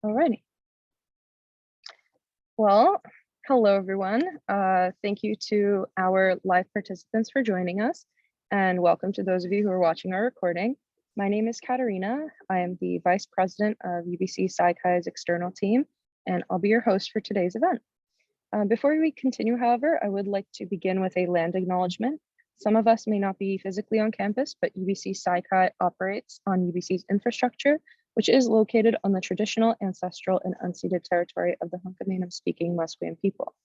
Alrighty. Well, hello everyone. Thank you to our live participants for joining us, and welcome to those of you who are watching our recording. My name is Katarina. I am the Vice President of UBC COGS external team, and I'll be your host for today's event. Before we continue, however, I would like to begin with a land acknowledgement. Some of us may not be physically on campus, but UBC COGS operates on UBC's infrastructure, which is located on the traditional, ancestral, and unceded territory of the Hunkaminam-speaking Musqueam people.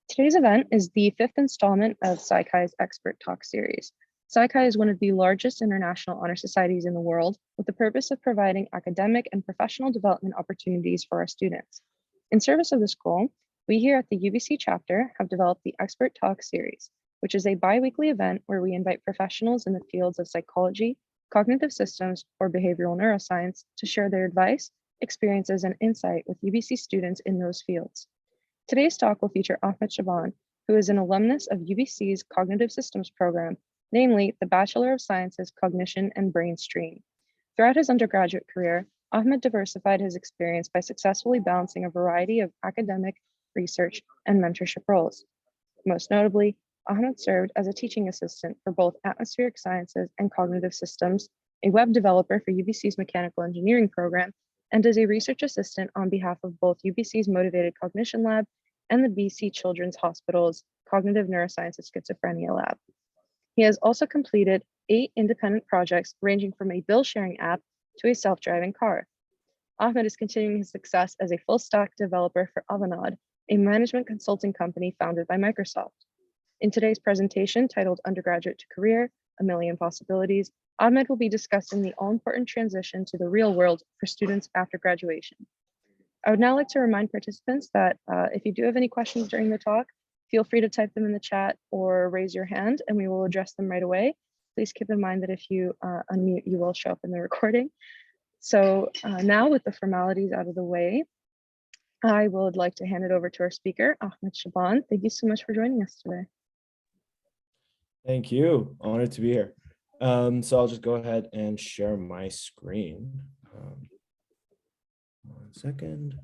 Today's event is the fifth installment of COGS Expert Talk series. COGS is one of the largest international honor societies in the world, with the purpose of providing academic and professional development opportunities for our students. In service of this goal, we here at the UBC chapter have developed the Expert Talk series, which is a bi-weekly event where we invite professionals in the fields of psychology, cognitive systems, or behavioral neuroscience to share their advice, experiences, and insight with UBC students in those fields. Today's talk will feature Ahmed Shaaban, who is an alumnus of UBC's Cognitive Systems program, namely the Bachelor of Sciences Cognition and Brain stream. Throughout his undergraduate career, Ahmed diversified his experience by successfully balancing a variety of academic, research, and mentorship roles. Most notably, Ahmed served as a teaching assistant for both atmospheric sciences and cognitive systems, a web developer for UBC's mechanical engineering program, and as a research assistant on behalf of both UBC's Motivated Cognition Lab and the BC Children's Hospital's Cognitive Neuroscience and Schizophrenia Lab. He has also completed 8 independent projects ranging from a bill sharing app to a self-driving car. Ahmed is continuing his success as a full-stack developer for Avanade, a management consulting company founded by Microsoft. In today's presentation titled Undergraduate to Career, A Million Possibilities, Ahmed will be discussing the all-important transition to the real world for students after graduation. I would now like to remind participants that if you do have any questions during the talk, feel free to type them in the chat or raise your hand and we will address them right away. Please keep in mind that if you unmute, you will show up in the recording. So now with the formalities out of the way, I would like to hand it over to our speaker, Ahmed Shaaban. Thank you so much for joining us today. Thank you. Honored to be here. So I'll just go ahead and share my screen. 1 second.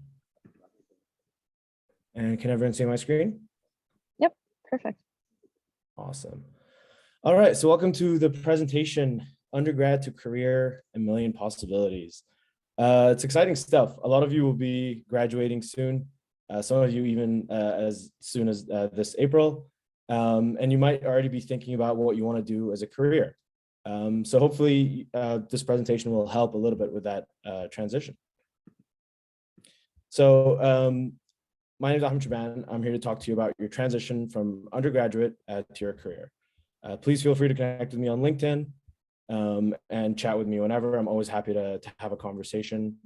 And can everyone see my screen? Yep, perfect. Awesome. All right, so welcome to the presentation, Undergrad to Career, A Million Possibilities. It's exciting stuff. A lot of you will be graduating soon. Some of you even as soon as this April. And you might already be thinking about what you want to do as a career. So hopefully this presentation will help a little bit with that transition. So my name is Ahmed Shaaban. I'm here to talk to you about your transition from undergraduate to your career. Please feel free to connect with me on LinkedIn and chat with me whenever. I'm always happy to have a conversation,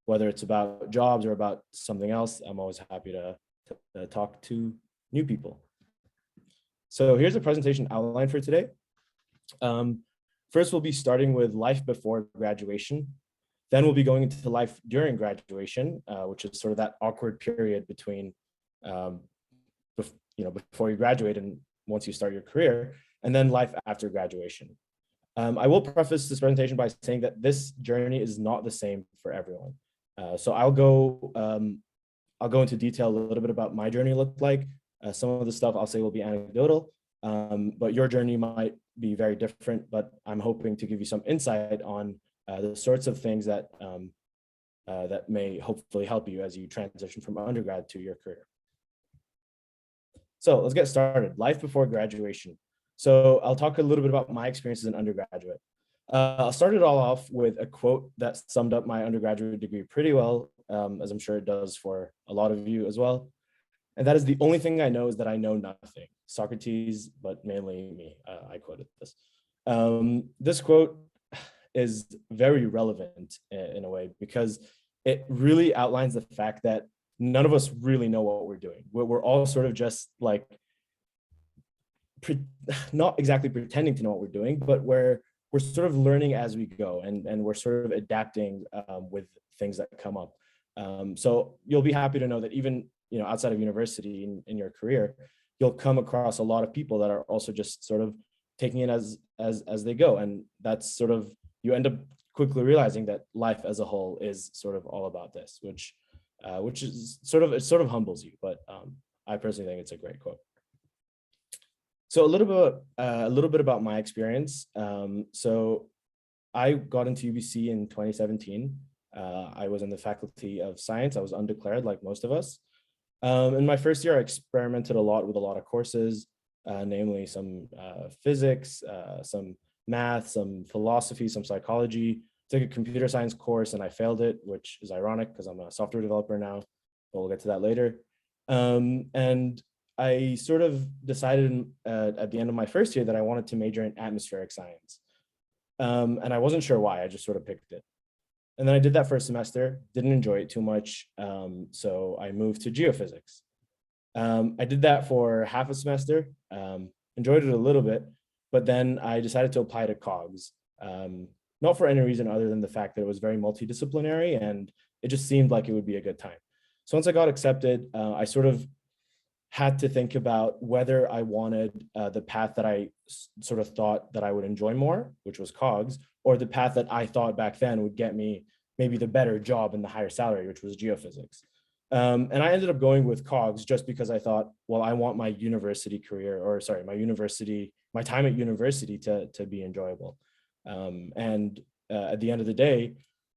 whether it's about jobs or about something else. I'm always happy to talk to new people. So here's the presentation outline for today. First, we'll be starting with life before graduation. Then we'll be going into life during graduation, which is sort of that awkward period between, before you graduate and once you start your career, and then life after graduation. I will preface this presentation by saying that this journey is not the same for everyone. So I'll go into detail a little bit about my journey looked like. Some of the stuff I'll say will be anecdotal, but your journey might be very different, but I'm hoping to give you some insight on the sorts of things that that may hopefully help you as you transition from undergrad to your career. So let's get started. Life before graduation. So I'll talk a little bit about my experience as an undergraduate. I'll start it all off with a quote that summed up my undergraduate degree pretty well, as I'm sure it does for a lot of you as well. And that is, the only thing I know is that I know nothing. Socrates, but mainly me. I quoted this. This quote is very relevant in a way because it really outlines the fact that none of us really know what we're doing. We're all sort of just like, not exactly pretending to know what we're doing, but we're sort of learning as we go, and we're sort of adapting with things that come up. So you'll be happy to know that even outside of university in your career, you'll come across a lot of people that are also just sort of taking it as they go, and that's sort of, you end up quickly realizing that life as a whole is sort of all about this, which is sort of, it sort of humbles you, but I personally think it's a great quote. So a little bit about my experience. So I got into UBC in 2017. I was in the Faculty of Science. I was undeclared, like most of us. In my first year, I experimented a lot with a lot of courses, namely some physics, some math, some philosophy, some psychology. Took a computer science course and I failed it, which is ironic because I'm a software developer now, but we'll get to that later. And I sort of decided at the end of my first year that I wanted to major in atmospheric science. And I wasn't sure why, I just sort of picked it. And then I did that for a semester, didn't enjoy it too much. So I moved to geophysics. I did that for half a semester, enjoyed it a little bit, but then I decided to apply to COGS. Not for any reason other than the fact that it was very multidisciplinary and it just seemed like it would be a good time. So once I got accepted, I sort of had to think about whether I wanted the path that I sort of thought that I would enjoy more, which was COGS, or the path that I thought back then would get me maybe the better job and the higher salary, which was geophysics. And I ended up going with COGS just because I thought, well, I want my university career, or sorry, my time at university to be enjoyable. At the end of the day,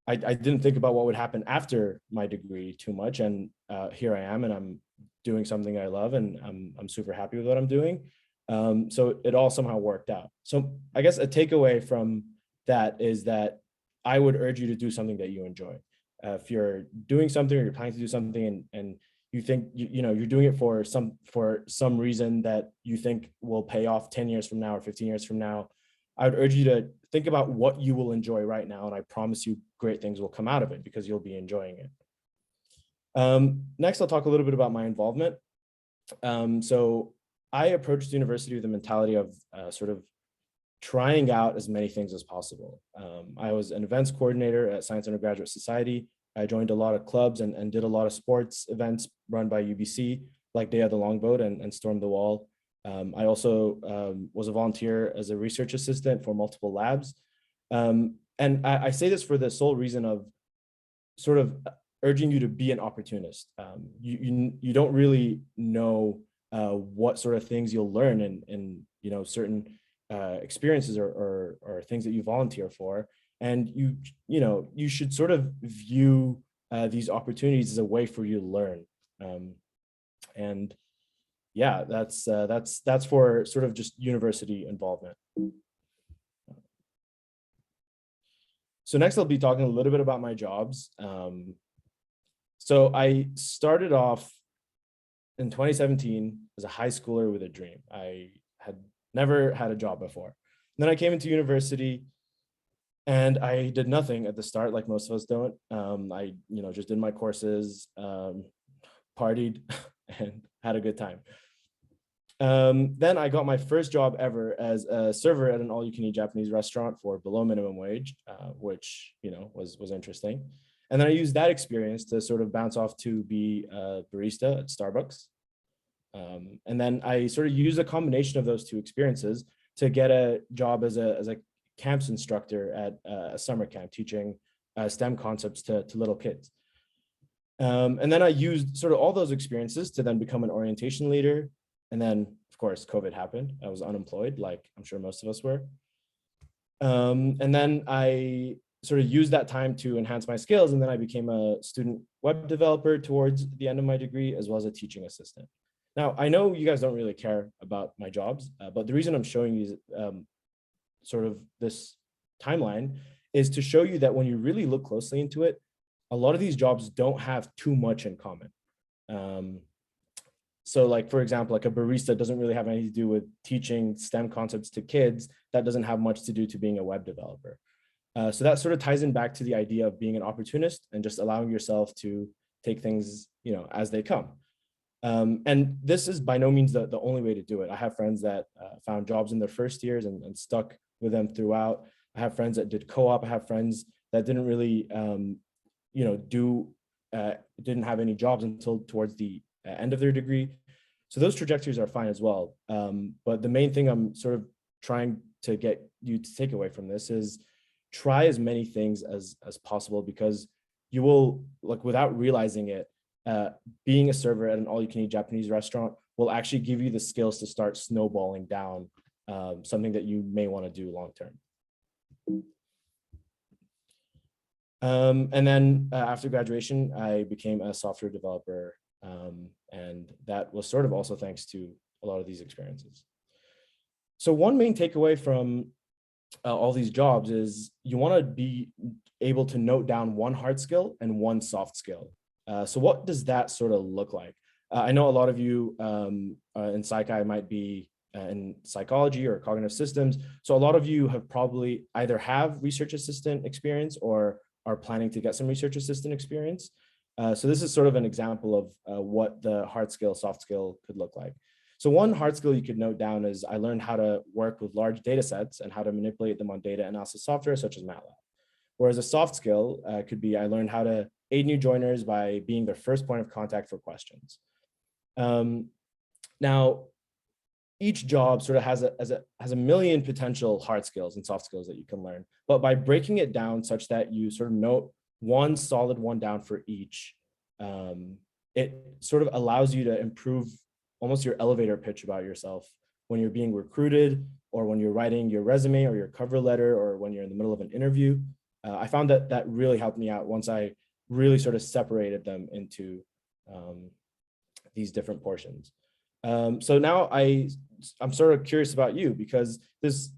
I didn't think about what would happen after my degree too much. And here I am, and I'm doing something I love, and I'm super happy with what I'm doing. So it all somehow worked out. So I guess a takeaway from that is that I would urge you to do something that you enjoy. If you're doing something or you're planning to do something and you think you're doing it for some reason that you think will pay off 10 years from now or 15 years from now, I would urge you to think about what you will enjoy right now. And I promise you great things will come out of it because you'll be enjoying it. Next, I'll talk a little bit about my involvement. So I approached the university with the mentality of sort of trying out as many things as possible. I was an events coordinator at Science Undergraduate Society. I joined a lot of clubs and did a lot of sports events run by UBC, like Day of the Longboat and Storm the Wall. I also was a volunteer as a research assistant for multiple labs. And I say this for the sole reason of sort of urging you to be an opportunist. You don't really know what sort of things you'll learn in certain experiences or things that you volunteer for. And you should sort of view these opportunities as a way for you to learn. And yeah, that's for sort of just university involvement. So next I'll be talking a little bit about my jobs. So I started off in 2017 as a high schooler with a dream. I had never had a job before. And then I came into university and I did nothing at the start, like most of us don't. I just did my courses, partied and had a good time. Then I got my first job ever as a server at an all-you-can-eat Japanese restaurant for below minimum wage, which was interesting. And then I used that experience to sort of bounce off to be a barista at Starbucks. And then I sort of used a combination of those two experiences to get a job as a camps instructor at a summer camp, teaching STEM concepts to little kids. And then I used sort of all those experiences to then become an orientation leader. And then, of course, COVID happened. I was unemployed, like I'm sure most of us were. And then I sort of used that time to enhance my skills. And then I became a student web developer towards the end of my degree, as well as a teaching assistant. Now, I know you guys don't really care about my jobs, but the reason I'm showing you sort of this timeline is to show you that when you really look closely into it, a lot of these jobs don't have too much in common. So like, for example, like a barista doesn't really have anything to do with teaching STEM concepts to kids. That doesn't have much to do to being a web developer. So that sort of ties in back to the idea of being an opportunist and just allowing yourself to take things, as they come. And this is by no means the only way to do it. I have friends that found jobs in their first years and stuck with them throughout. I have friends that did co-op. I have friends that didn't really, didn't have any jobs until towards the end of their degree. So those trajectories are fine as well. But the main thing I'm sort of trying to get you to take away from this is try as many things as possible, because you will, like, without realizing it, being a server at an all-you-can-eat Japanese restaurant will actually give you the skills to start snowballing down something that you may want to do long term. And then after graduation, I became a software developer, and that was sort of also thanks to a lot of these experiences. So one main takeaway from all these jobs is you want to be able to note down one hard skill and one soft skill. So what does that sort of look like? I know a lot of you in Psych-I might be in psychology or cognitive systems. So a lot of you have probably either have research assistant experience or are planning to get some research assistant experience. So this is sort of an example of what the hard skill, soft skill could look like. So one hard skill you could note down is I learned how to work with large data sets and how to manipulate them on data analysis software such as MATLAB. Whereas a soft skill could be I learned how to aid new joiners by being their first point of contact for questions. Now, each job sort of has a million potential hard skills and soft skills that you can learn. But by breaking it down such that you sort of note one solid one down for each, it sort of allows you to improve almost your elevator pitch about yourself when you're being recruited, or when you're writing your resume or your cover letter, or when you're in the middle of an interview. I found that that really helped me out once I really sort of separated them into these different portions. So now I'm sort of curious about you, because this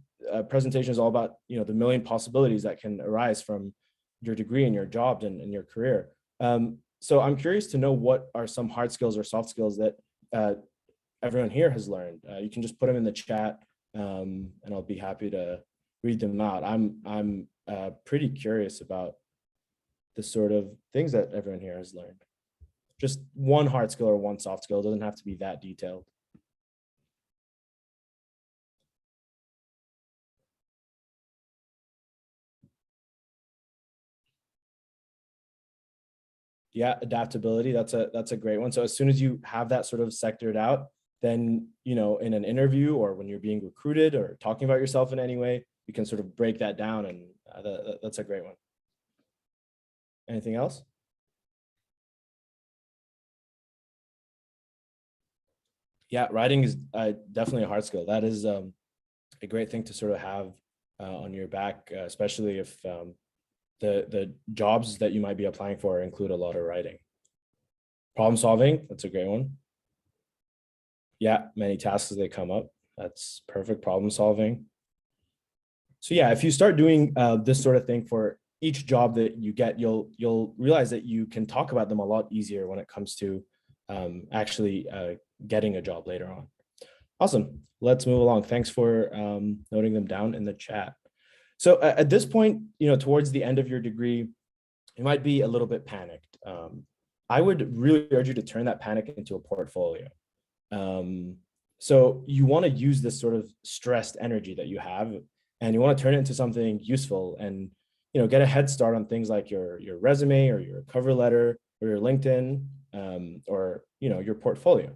presentation is all about, you know, the million possibilities that can arise from your degree and your job and your career. So I'm curious to know, what are some hard skills or soft skills that everyone here has learned? You can just put them in the chat, and I'll be happy to read them out. I'm pretty curious about the sort of things that everyone here has learned. Just one hard skill or one soft skill. It doesn't have to be that detailed. Yeah, adaptability. That's a great one. So as soon as you have that sort of sectored out, then, you know, in an interview or when you're being recruited or talking about yourself in any way, you can sort of break that down, and that's a great one. Anything else? Yeah, writing is definitely a hard skill. That is a great thing to sort of have on your back, especially if the jobs that you might be applying for include a lot of writing. Problem solving, that's a great one. Yeah, many tasks as they come up. That's perfect problem solving. So yeah, if you start doing this sort of thing for each job that you get, you'll realize that you can talk about them a lot easier when it comes to actually getting a job later on. Awesome. Let's move along. Thanks for noting them down in the chat. So at this point, you know, towards the end of your degree, you might be a little bit panicked. I would really urge you to turn that panic into a portfolio. So you want to use this sort of stressed energy that you have, and you want to turn it into something useful, and, you know, get a head start on things like your resume or your cover letter or your LinkedIn, or, you know, your portfolio.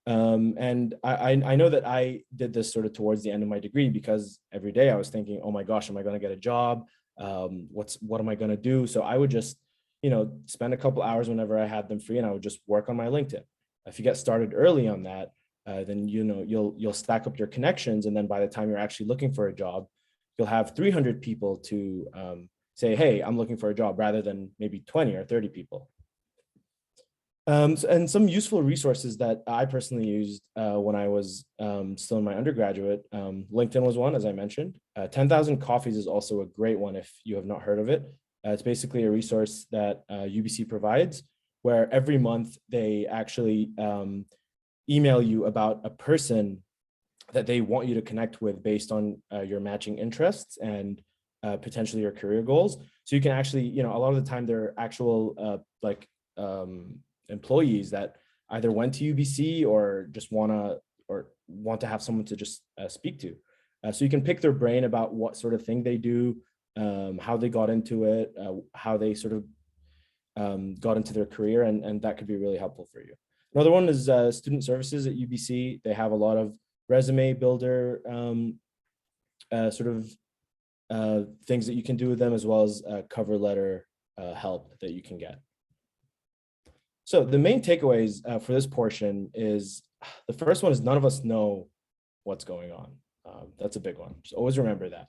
And I know that I did this sort of towards the end of my degree, because every day I was thinking, oh my gosh, am I going to get a job? What am I going to do? So I would just, you know, spend a couple hours whenever I had them free, and I would just work on my LinkedIn. If you get started early on that, then, you know, you'll stack up your connections, and then by the time you're actually looking for a job, you'll have 300 people to say, hey, I'm looking for a job, rather than maybe 20 or 30 people. And some useful resources that I personally used when I was still in my undergraduate, LinkedIn was one, as I mentioned. 10,000 Coffees is also a great one if you have not heard of it. It's basically a resource that UBC provides, where every month they actually email you about a person that they want you to connect with based on your matching interests and potentially your career goals. So you can actually, you know, a lot of the time they're actual employees that either went to UBC or just want to have someone to just speak to. So you can pick their brain about what sort of thing they do, how they got into it, how they sort of got into their career, and that could be really helpful for you. Another one is student services at UBC. They have a lot of resume builder sort of things that you can do with them, as well as cover letter help that you can get. So the main takeaways for this portion is, the first one is none of us know what's going on. That's a big one. Just always remember that.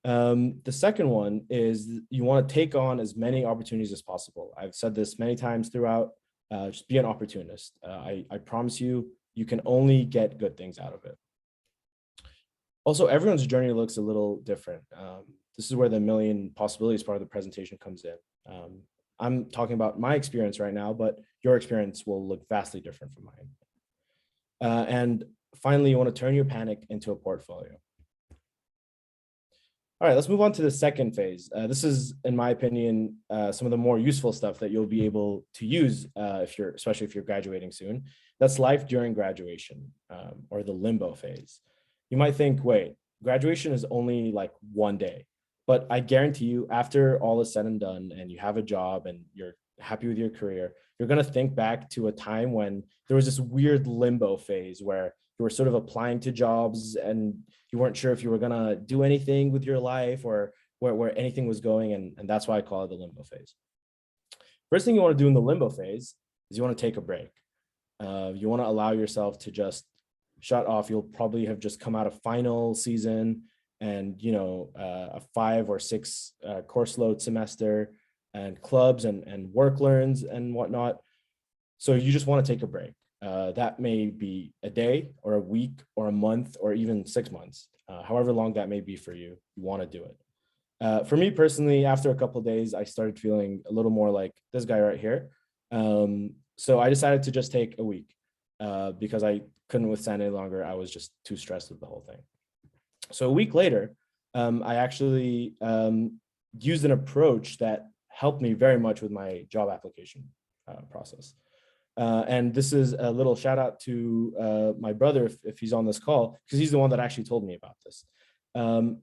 The second one is you want to take on as many opportunities as possible. I've said this many times throughout. Just be an opportunist. I promise you, you can only get good things out of it. Also, everyone's journey looks a little different. This is where the million possibilities part of the presentation comes in. I'm talking about my experience right now, but your experience will look vastly different from mine. And finally, you want to turn your panic into a portfolio. All right, let's move on to the second phase. This is, in my opinion, some of the more useful stuff that you'll be able to use especially if you're graduating soon. That's life during graduation, or the limbo phase. You might think, wait, graduation is only like one day, but I guarantee you, after all is said and done and you have a job and you're happy with your career, you're going to think back to a time when there was this weird limbo phase where you were sort of applying to jobs and you weren't sure if you were going to do anything with your life or where anything was going. And that's why I call it the limbo phase. First thing you want to do in the limbo phase is you want to take a break. You want to allow yourself to just shut off. You'll probably have just come out of final season and, a 5 or 6 course load semester and clubs and work learns and whatnot. So you just want to take a break. That may be a day or a week or a month or even 6 months, however long that may be for you, you want to do it. For me personally, after a couple of days, I started feeling a little more like this guy right here. So I decided to just take a week because I couldn't withstand any longer. I was just too stressed with the whole thing. So a week later, I actually used an approach that helped me very much with my job application process. And this is a little shout out to my brother if he's on this call, because he's the one that actually told me about this.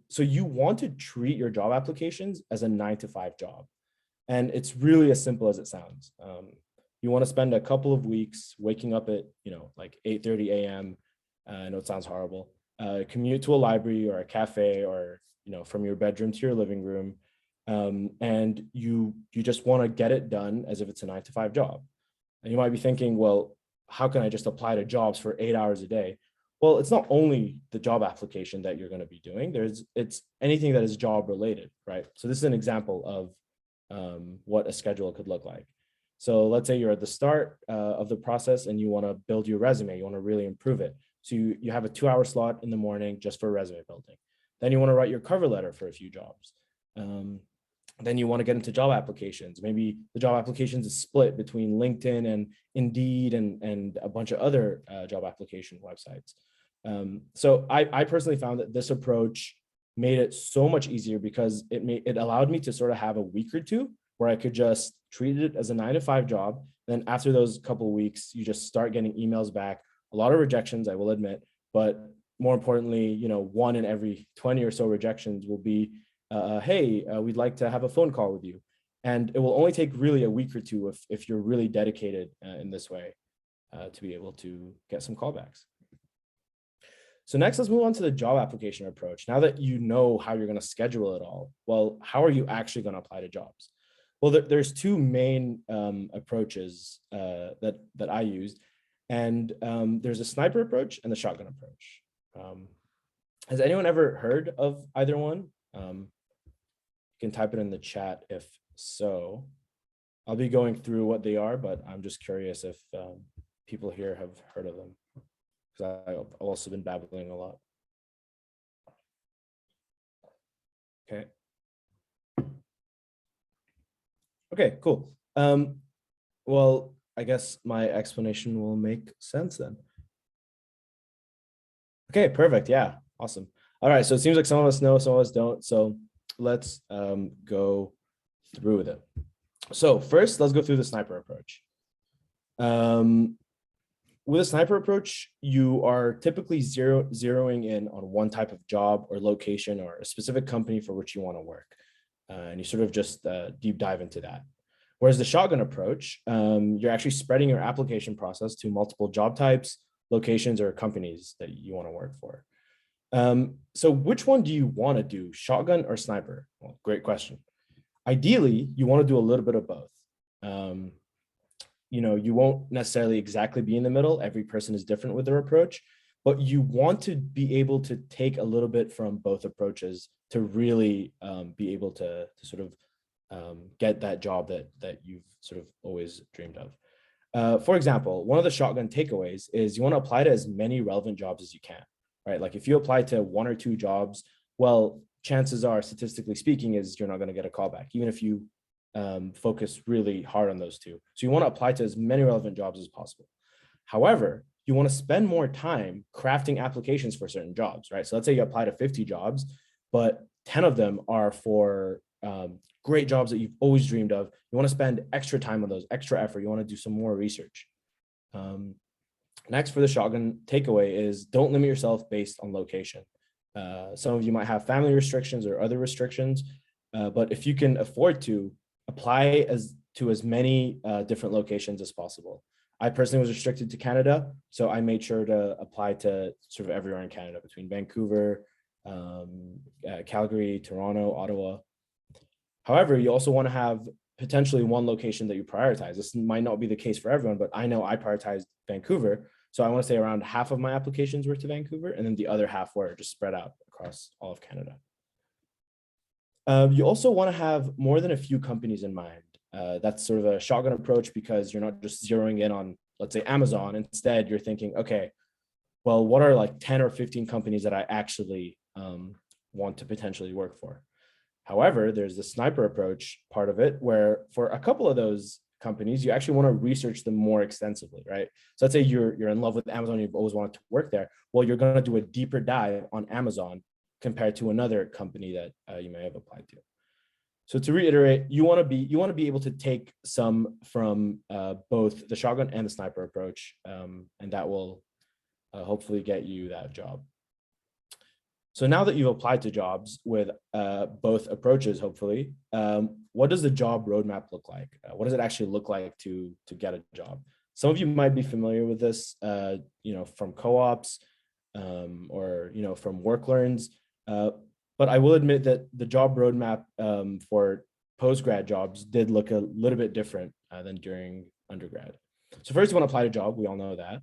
So you want to treat your job applications as a 9-to-5 job. And it's really as simple as it sounds. You want to spend a couple of weeks waking up at, like 8:30 a.m. I know it sounds horrible. Commute to a library or a cafe or, from your bedroom to your living room. And you just want to get it done as if it's a 9-to-5 job. And you might be thinking, well, how can I just apply to jobs for 8 hours a day? Well, it's not only the job application that you're going to be doing. It's anything that is job related, right? So this is an example of what a schedule could look like. So let's say you're at the start of the process and you want to build your resume. You want to really improve it. So you have a 2-hour slot in the morning just for resume building. Then you want to write your cover letter for a few jobs. Then you want to get into job applications. Maybe the job applications is split between LinkedIn and Indeed and a bunch of other job application websites. So I personally found that this approach made it so much easier because it allowed me to sort of have a week or two where I could just treat it as a 9-to-5 job. Then after those couple of weeks, you just start getting emails back. A lot of rejections, I will admit, but more importantly, 1 in every 20 or so rejections will be, hey, we'd like to have a phone call with you. And it will only take really a week or two if you're really dedicated in this way to be able to get some callbacks. So next, let's move on to the job application approach. Now that you know how you're going to schedule it all, well, how are you actually going to apply to jobs? Well, there's 2 main approaches that I used. And there's a sniper approach and the shotgun approach. Has anyone ever heard of either one? You can type it in the chat if so. I'll be going through what they are, but I'm just curious if people here have heard of them, because I've also been babbling a lot. Okay. Okay, cool. Well, I guess my explanation will make sense then. Okay, perfect. Yeah, awesome. All right, so it seems like some of us know, some of us don't. So let's go through with it. So first, let's go through the sniper approach. With a sniper approach, you are typically zeroing in on one type of job or location or a specific company for which you want to work. And you sort of just deep dive into that. Whereas the shotgun approach, you're actually spreading your application process to multiple job types, locations, or companies that you want to work for. So which one do you want to do, shotgun or sniper? Well, great question. Ideally, you want to do a little bit of both. Um, you won't necessarily exactly be in the middle. Every person is different with their approach, but you want to be able to take a little bit from both approaches to really be able to sort of get that job that you've sort of always dreamed of. For example, one of the shotgun takeaways is you want to apply to as many relevant jobs as you can, right? Like if you apply to one or two jobs, well, chances are, statistically speaking, is you're not going to get a callback, even if you focus really hard on those two. So you want to apply to as many relevant jobs as possible. However, you want to spend more time crafting applications for certain jobs, right? So let's say you apply to 50 jobs, but 10 of them are for great jobs that you've always dreamed of. You want to spend extra time on those, extra effort. You want to do some more research. Next, for the shotgun takeaway is don't limit yourself based on location. Some of you might have family restrictions or other restrictions, but if you can afford to, apply to as many different locations as possible. I personally was restricted to Canada, so I made sure to apply to sort of everywhere in Canada, between Vancouver, Calgary, Toronto, Ottawa. However, you also want to have potentially one location that you prioritize. This might not be the case for everyone, but I know I prioritized Vancouver. So I want to say around half of my applications were to Vancouver, and then the other half were just spread out across all of Canada. You also want to have more than a few companies in mind. That's sort of a shotgun approach because you're not just zeroing in on, let's say, Amazon. Instead, you're thinking, okay, well, what are like 10 or 15 companies that I actually want to potentially work for? However, there's the sniper approach part of it, where for a couple of those companies, you actually want to research them more extensively, right? So let's say you're in love with Amazon, you've always wanted to work there. Well, you're going to do a deeper dive on Amazon compared to another company that you may have applied to. So to reiterate, you want to be able to take some from both the shotgun and the sniper approach, and that will hopefully get you that job. So now that you've applied to jobs with both approaches, hopefully, what does the job roadmap look like? What does it actually look like to get a job? Some of you might be familiar with this, from co-ops or from work learns. But I will admit that the job roadmap for post-grad jobs did look a little bit different than during undergrad. So first, you want to apply to a job. We all know that.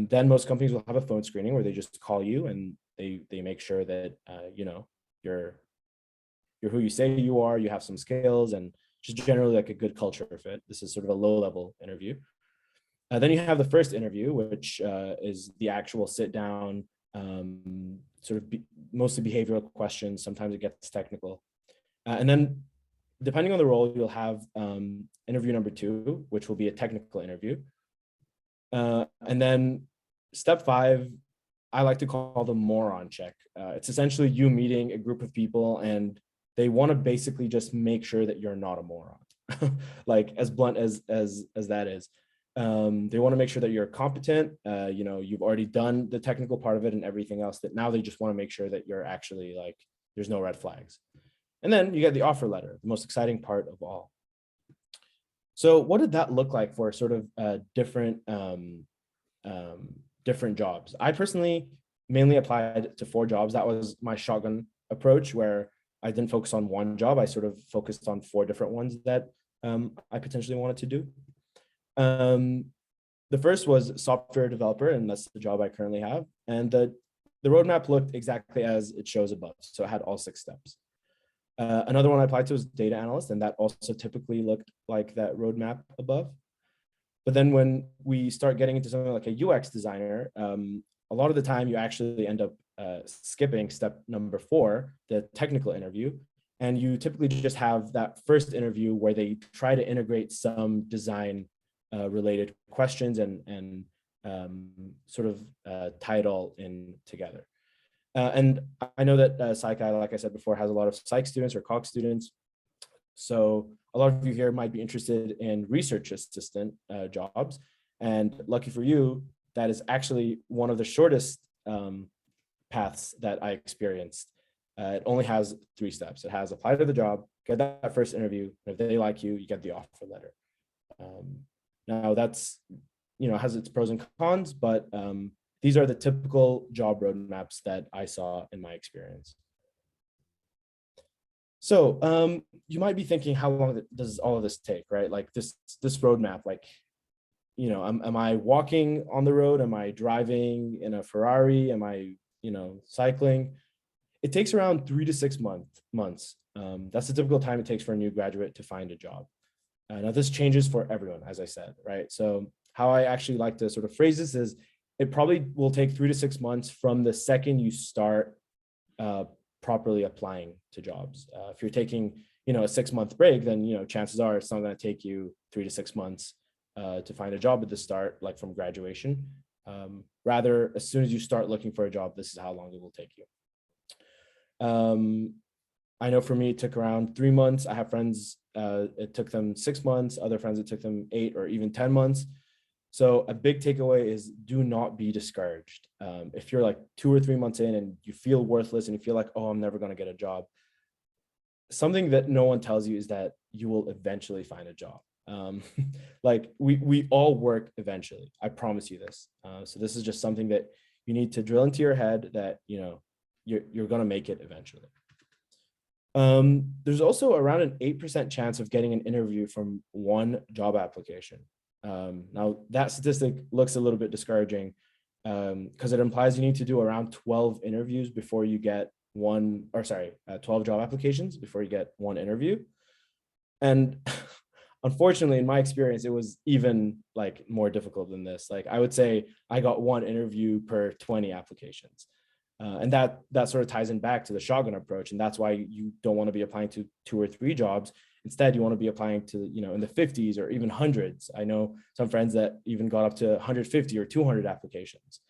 Then most companies will have a phone screening where they just call you and they make sure that you're who you say you are, you have some skills, and just generally like a good culture fit. This is sort of a low-level interview. Then you have the first interview, which is the actual sit down, mostly behavioral questions. Sometimes it gets technical. And then depending on the role, you'll have interview number 2, which will be a technical interview. And then step 5, I like to call the moron check. It's essentially you meeting a group of people and they want to basically just make sure that you're not a moron. Like as blunt as that is. They want to make sure that you're competent. You've already done the technical part of it and everything else, that now they just want to make sure that you're actually like, there's no red flags. And then you get the offer letter, the most exciting part of all. So what did that look like for sort of different jobs? I personally mainly applied to 4 jobs. That was my shotgun approach, where I didn't focus on one job. I sort of focused on 4 different ones that I potentially wanted to do. The first was software developer, and that's the job I currently have. And the roadmap looked exactly as it shows above. So it had all 6 steps. Another one I applied to was data analyst, and that also typically looked like that roadmap above. But then when we start getting into something like a UX designer, a lot of the time you actually end up skipping step number 4, the technical interview. And you typically just have that first interview where they try to integrate some design related questions and sort of tie it all in together. And I know that PsychI, like I said before, has a lot of psych students or COGS students. So a lot of you here might be interested in research assistant jobs. And lucky for you, that is actually one of the shortest paths that I experienced. It only has 3 steps. It has apply to the job, get that first interview. And if they like you, you get the offer letter. Now that's, has its pros and cons, but these are the typical job roadmaps that I saw in my experience. So you might be thinking, how long does all of this take, right? Like this roadmap, like, am I walking on the road? Am I driving in a Ferrari? Am I, cycling? It takes around 3 to 6 months. That's the typical time it takes for a new graduate to find a job. Now this changes for everyone, as I said, right? So how I actually like to sort of phrase this is, it probably will take 3 to 6 months from the second you start properly applying to jobs. If you're taking, a 6-month break, then, chances are it's not going to take you 3 to 6 months to find a job at the start, like from graduation. Rather, as soon as you start looking for a job, this is how long it will take you. I know for me, it took around 3 months. I have friends, it took them 6 months, other friends, it took them 8 or even 10 months. So a big takeaway is, do not be discouraged. If you're like 2 or 3 months in and you feel worthless and you feel like, oh, I'm never going to get a job, something that no one tells you is that you will eventually find a job. Like we all work eventually. I promise you this. So this is just something that you need to drill into your head, that, you're going to make it eventually. There's also around an 8% chance of getting an interview from one job application. Now that statistic looks a little bit discouraging because it implies you need to do around 12 interviews before you get 12 job applications before you get one interview. And unfortunately, in my experience, it was even like more difficult than this. Like, I would say I got one interview per 20 applications. And that sort of ties in back to the shotgun approach. And that's why you don't want to be applying to 2 or 3 jobs. Instead, you want to be applying to, in the 50s or even hundreds. I know some friends that even got up to 150 or 200 applications.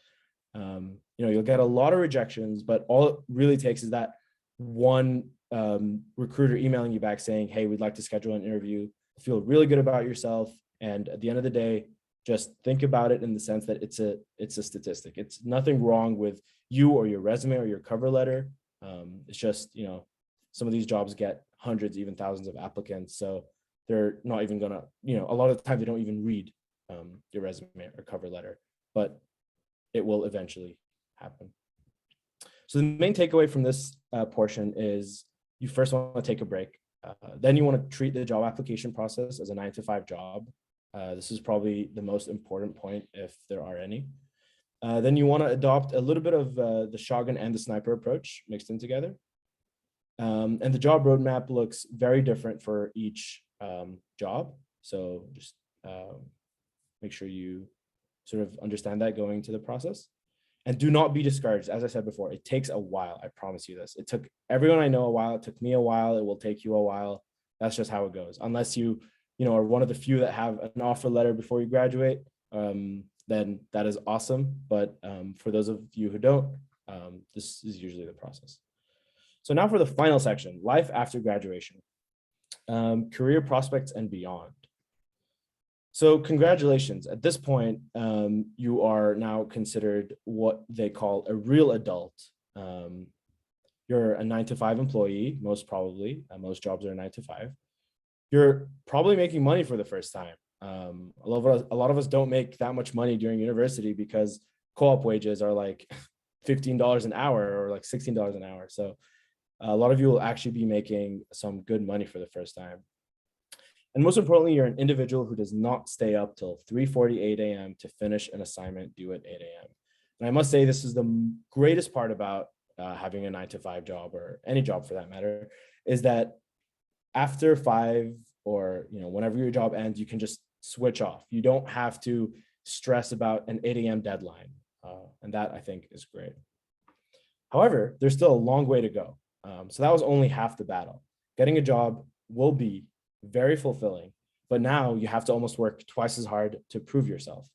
You'll get a lot of rejections, but all it really takes is that one recruiter emailing you back saying, hey, we'd like to schedule an interview. Feel really good about yourself. And at the end of the day, just think about it in the sense that it's a statistic. It's nothing wrong with you or your resume or your cover letter. It's just, some of these jobs get hundreds, even thousands of applicants. So they're not even gonna, a lot of the time they don't even read your resume or cover letter, but it will eventually happen. So the main takeaway from this portion is, you first want to take a break. Then you want to treat the job application process as a 9-to-5 job. This is probably the most important point, if there are any. Then you want to adopt a little bit of the shotgun and the sniper approach mixed in together. And the job roadmap looks very different for each job. So just make sure you sort of understand that going into the process. And do not be discouraged. As I said before, it takes a while. I promise you this. It took everyone I know a while. It took me a while. It will take you a while. That's just how it goes. Unless you are one of the few that have an offer letter before you graduate, then that is awesome. But for those of you who don't, this is usually the process. So now for the final section, life after graduation, career prospects and beyond. So congratulations. At this point, you are now considered what they call a real adult. You're a 9-to-5 employee, most probably. Most jobs are 9-to-5. You're probably making money for the first time. A lot of us don't make that much money during university because co-op wages are like $15 an hour or like $16 an hour. So a lot of you will actually be making some good money for the first time. And most importantly, you're an individual who does not stay up till 3:48 a.m. to finish an assignment due at 8 a.m. And I must say, this is the greatest part about having a 9-to-5 job, or any job for that matter, is that after 5 or whenever your job ends, you can just switch off. You don't have to stress about an 8 a.m. deadline. And that, I think, is great. However, there's still a long way to go. So that was only half the battle. Getting a job will be very fulfilling, but now you have to almost work twice as hard to prove yourself.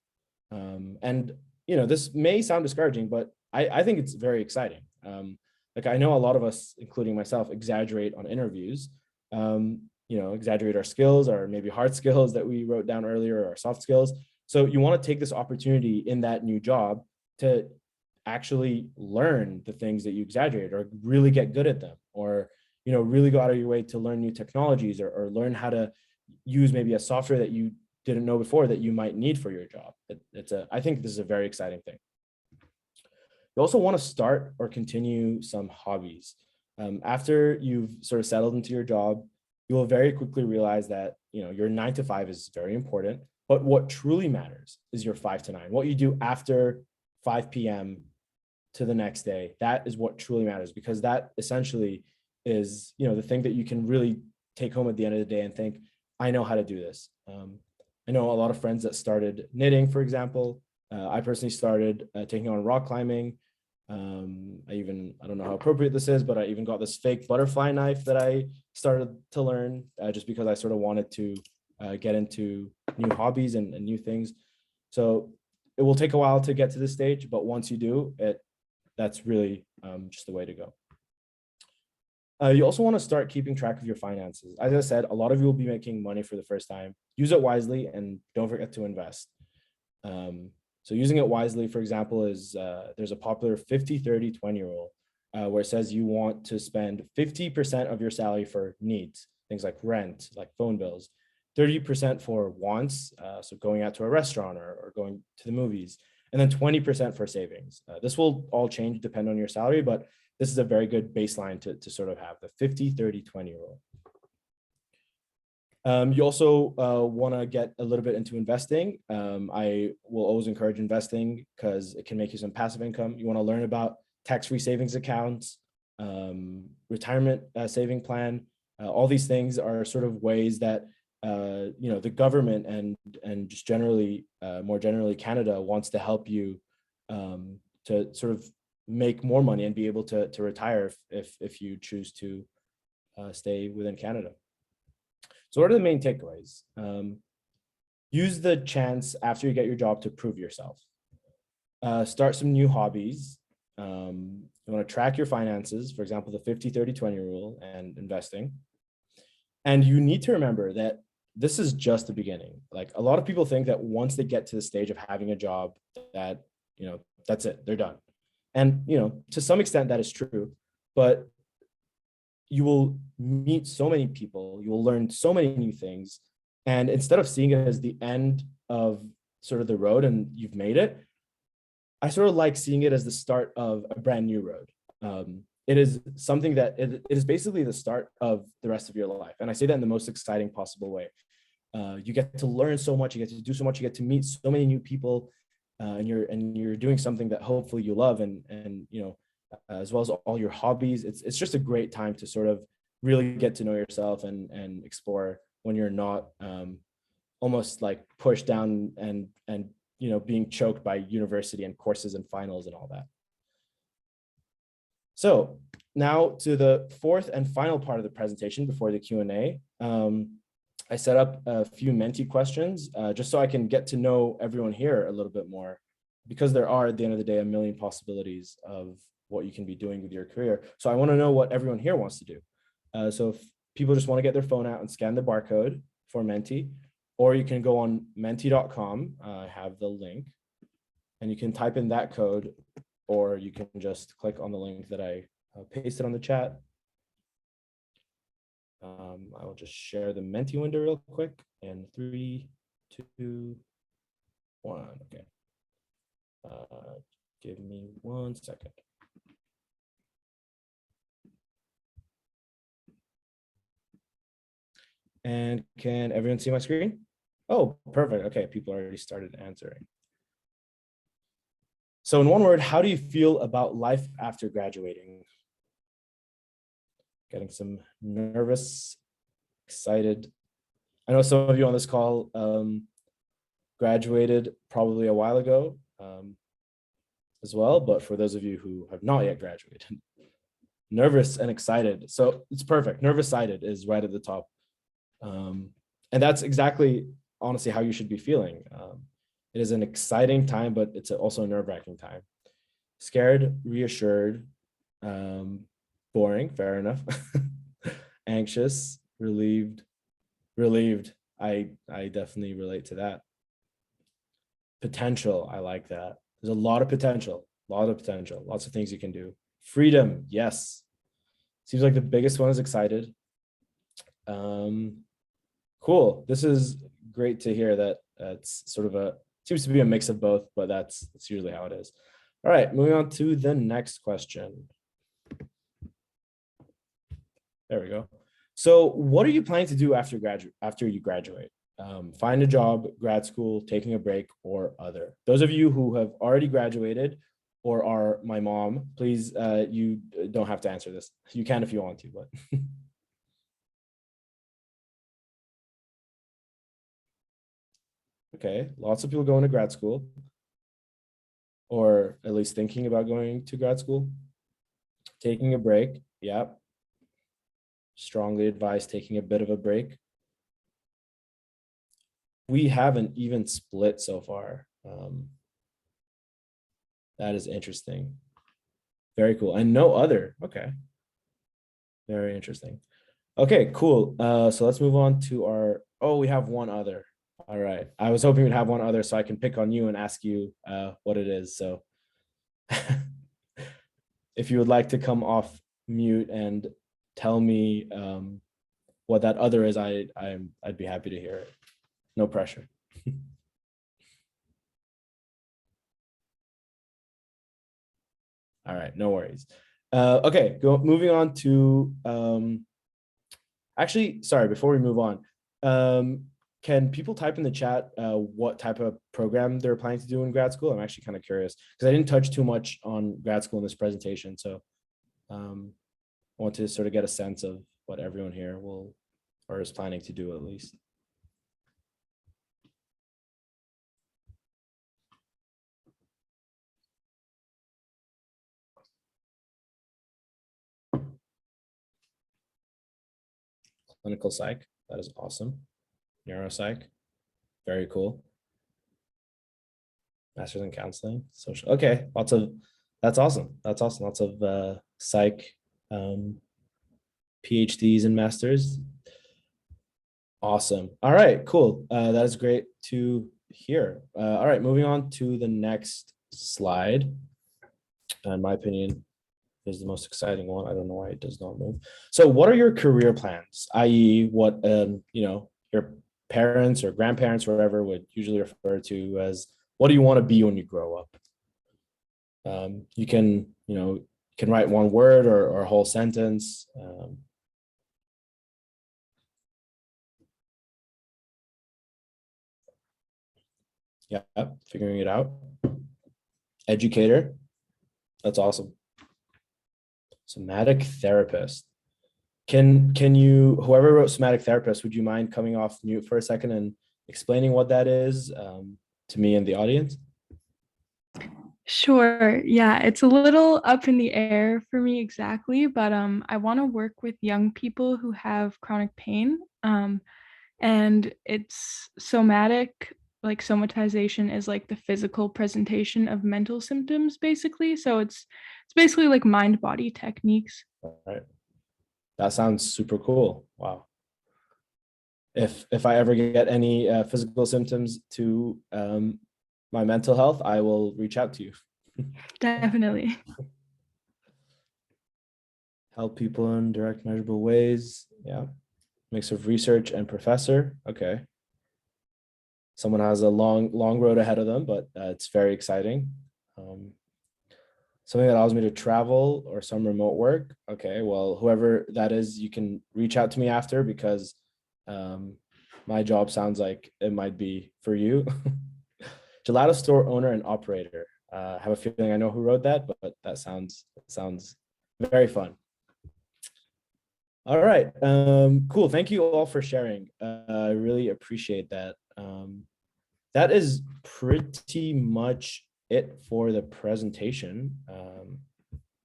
And this may sound discouraging, but I think it's very exciting. Like, I know a lot of us, including myself, exaggerate on interviews, exaggerate our skills, or maybe hard skills that we wrote down earlier, or our soft skills. So you want to take this opportunity in that new job to actually learn the things that you exaggerate, or really get good at them, or really go out of your way to learn new technologies, or learn how to use maybe a software that you didn't know before that you might need for your job. I think this is a very exciting thing. You also want to start or continue some hobbies. After you've sort of settled into your job, you will very quickly realize that, your 9 to 5 is very important, but what truly matters is your 5 to 9. What you do after 5 p.m. to the next day, that is what truly matters, because that essentially is, the thing that you can really take home at the end of the day and think, I know how to do this. I know a lot of friends that started knitting, for example. I personally started taking on rock climbing. I don't know how appropriate this is, but I even got this fake butterfly knife that I started to learn just because I sort of wanted to get into new hobbies and new things. So it will take a while to get to this stage, but once you do, that's really just the way to go. You also want to start keeping track of your finances. As I said, a lot of you will be making money for the first time. Use it wisely and don't forget to invest. So using it wisely, for example, is there's a popular 50-30-20 rule where it says you want to spend 50% of your salary for needs, things like rent, like phone bills, 30% for wants, so going out to a restaurant or going to the movies, and then 20% for savings. This will all change depending on your salary, but this is a very good baseline to sort of have the 50-30-20 rule. You also want to get a little bit into investing. I will always encourage investing because it can make you some passive income. You want to learn about tax-free savings accounts, retirement saving plan. All these things are sort of ways that the government and just generally, more generally, Canada wants to help you to sort of make more money and be able to retire if you choose to stay within Canada. So what are the main takeaways? Use the chance after you get your job to prove yourself. Start some new hobbies. You want to track your finances, for example, the 50-30-20 rule and investing. And you need to remember that this is just the beginning. Like, a lot of people think that once they get to the stage of having a job, that, that's it, they're done. And, to some extent that is true, but you will meet so many people, you will learn so many new things. And instead of seeing it as the end of sort of the road and you've made it, I sort of like seeing it as the start of a brand new road. It is something that it is basically the start of the rest of your life. And I say that in the most exciting possible way. You get to learn so much, you get to do so much, you get to meet so many new people, and you're doing something that hopefully you love, and as well as all your hobbies. It's just a great time to sort of really get to know yourself and explore when you're not almost like pushed down and being choked by university and courses and finals and all that. So now to the fourth and final part of the presentation before the Q&A. I set up a few Menti questions just so I can get to know everyone here a little bit more, because there are, at the end of the day, a million possibilities of what you can be doing with your career. So I want to know what everyone here wants to do. So if people just want to get their phone out and scan the barcode for Menti, or you can go on menti.com, I have the link, and you can type in that code, or you can just click on the link that I pasted on the chat. I will just share the Menti window real quick in 3, 2, 1. Okay. Give me 1 second. And can everyone see my screen? Oh, perfect. Okay, people already started answering. So in one word, how do you feel about life after graduating? Getting some nervous, excited. I know some of you on this call graduated probably a while ago as well, but for those of you who have not yet graduated, nervous and excited. So it's perfect. Nervous excited is right at the top. And that's exactly, honestly, how you should be feeling. It is an exciting time, but it's also a nerve-wracking time. Scared, reassured, boring, fair enough. Anxious, relieved. I definitely relate to that. Potential, I like that. There's a lot of potential, lots of things you can do. Freedom, yes. Seems like the biggest one is excited. Cool. This is great to hear that it's sort of seems to be a mix of both, but that's usually how it is. All right, moving on to the next question. There we go. So what are you planning to do after you graduate? Find a job, grad school, taking a break, or other. Those of you who have already graduated or are my mom, please, you don't have to answer this. You can if you want to, but. Okay, lots of people going to grad school, or at least thinking about going to grad school. Taking a break, yep. Strongly advise taking a bit of a break. We haven't even split so far. That is interesting. Very cool. And no other. Okay. Very interesting. Okay, cool. So let's move on to our, oh, we have one other. All right. I was hoping we'd have one other so I can pick on you and ask you what it is. So if you would like to come off mute and tell me what that other is, I'd be happy to hear it. No pressure. All right, no worries. Okay, moving on to, actually, sorry, before we move on, can people type in the chat what type of program they're planning to do in grad school? I'm actually kind of curious because I didn't touch too much on grad school in this presentation. So I want to sort of get a sense of what everyone here will or is planning to do at least. Clinical psych, that is awesome. Neuropsych, very cool. Masters in counseling, social. Okay, that's awesome. That's awesome. Lots of psych PhDs and masters. Awesome. All right, cool. That is great to hear. All right, moving on to the next slide. In my opinion, is the most exciting one. I don't know why it does not move. So what are your career plans? I.e. what, your parents or grandparents, or whatever, would usually refer to as, what do you want to be when you grow up? You can, can write one word or a whole sentence. Yeah, figuring it out. Educator. That's awesome. Somatic therapist. Can you, whoever wrote somatic therapist, would you mind coming off mute for a second and explaining what that is to me and the audience? Sure. Yeah, it's a little up in the air for me exactly, but I want to work with young people who have chronic pain. And it's somatic, like somatization is like the physical presentation of mental symptoms, basically. So it's basically like mind-body techniques. All right. That sounds super cool. Wow. If I ever get any physical symptoms to my mental health, I will reach out to you. Definitely. Help people in direct measurable ways. Yeah. Mix of research and professor. Okay. Someone has a long road ahead of them, but it's very exciting. Something that allows me to travel or some remote work. Okay, well, whoever that is, you can reach out to me after, because my job sounds like it might be for you. Gelato store owner and operator. I have a feeling I know who wrote that, but that sounds very fun. All right, cool. Thank you all for sharing. I really appreciate that. That is pretty much it for the presentation.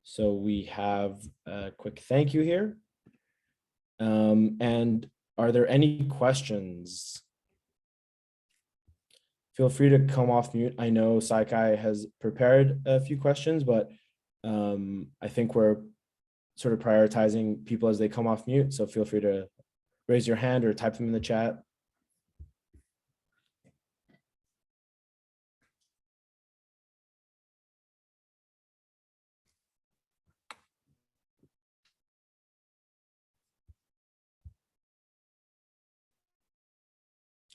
So we have a quick thank you here. And are there any questions? Feel free to come off mute. I know Saikai has prepared a few questions, but I think we're sort of prioritizing people as they come off mute. So feel free to raise your hand or type them in the chat.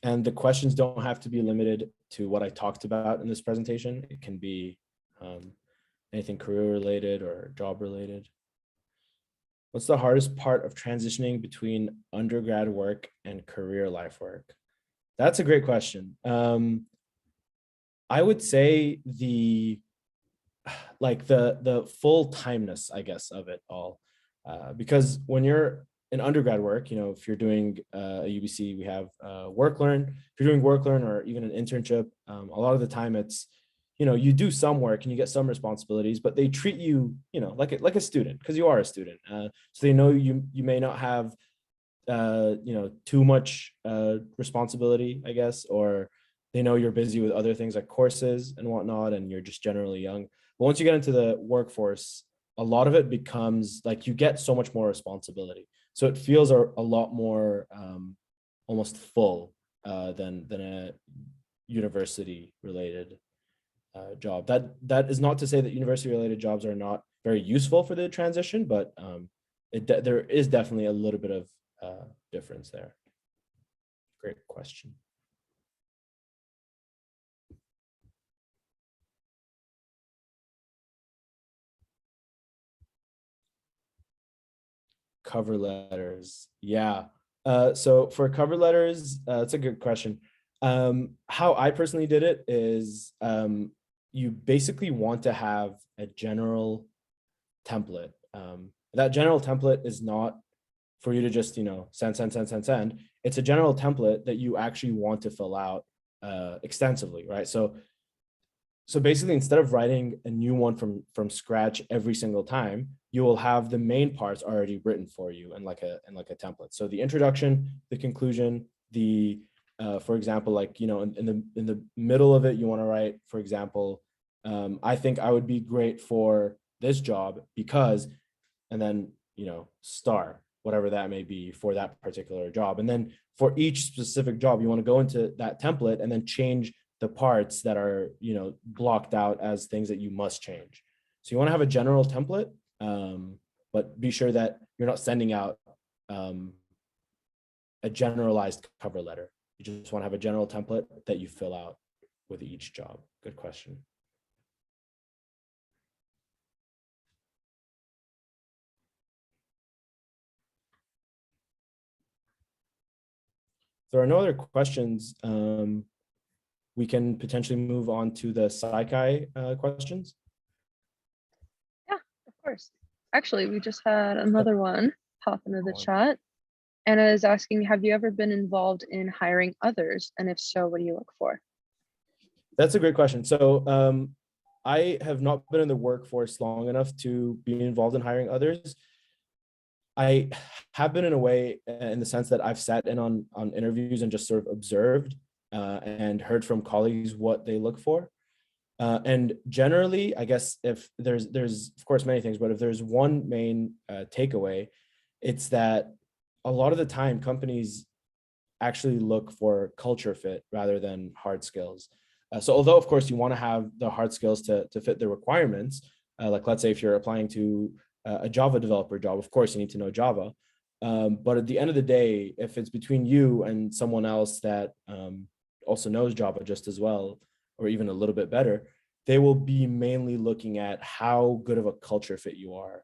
And the questions don't have to be limited to what I talked about in this presentation. It can be Anything career related or job related? What's the hardest part of transitioning between undergrad work and career life work? That's a great question. I would say the full timeness, I guess, of it all, because when you're in undergrad work, if you're doing a UBC, we have work learn. If you're doing work learn or even an internship, a lot of the time it's, you do some work and you get some responsibilities, but they treat you, like a student, because you are a student. So they know you may not have too much responsibility, I guess, or they know you're busy with other things like courses and whatnot, and you're just generally young. But once you get into the workforce, a lot of it becomes like you get so much more responsibility. So it feels a lot more almost full than a university related job. That is not to say that university related jobs are not very useful for the transition, but there is definitely a little bit of difference there. Great question. Cover letters. Yeah. So for cover letters, it's a good question. How I personally did it is you basically want to have a general template. That general template is not for you to just, send. It's a general template that you actually want to fill out extensively, right? So basically, instead of writing a new one from scratch every single time, you will have the main parts already written for you in like a template. So the introduction, the conclusion, the for example, like in the middle of it, you want to write, for example, I think I would be great for this job because, and then star whatever that may be for that particular job, and then for each specific job, you want to go into that template and then change the parts that are blocked out as things that you must change. So you want to have a general template, but be sure that you're not sending out a generalized cover letter. You just want to have a general template that you fill out with each job. Good question. If there are no other questions, we can potentially move on to the Sci-Chi questions. Yeah, of course. Actually, we just had another one pop into the chat. Anna is asking, have you ever been involved in hiring others? And if so, what do you look for? That's a great question. So I have not been in the workforce long enough to be involved in hiring others. I have been in a way, in the sense that I've sat in on interviews and just sort of observed and heard from colleagues what they look for. And generally, I guess if there's of course many things, but if there's one main takeaway, it's that a lot of the time companies actually look for culture fit rather than hard skills. So although of course you want to have the hard skills to fit the requirements, like let's say if you're applying to a Java developer job, of course you need to know Java. But at the end of the day, if it's between you and someone else that also knows Java just as well, or even a little bit better, they will be mainly looking at how good of a culture fit you are,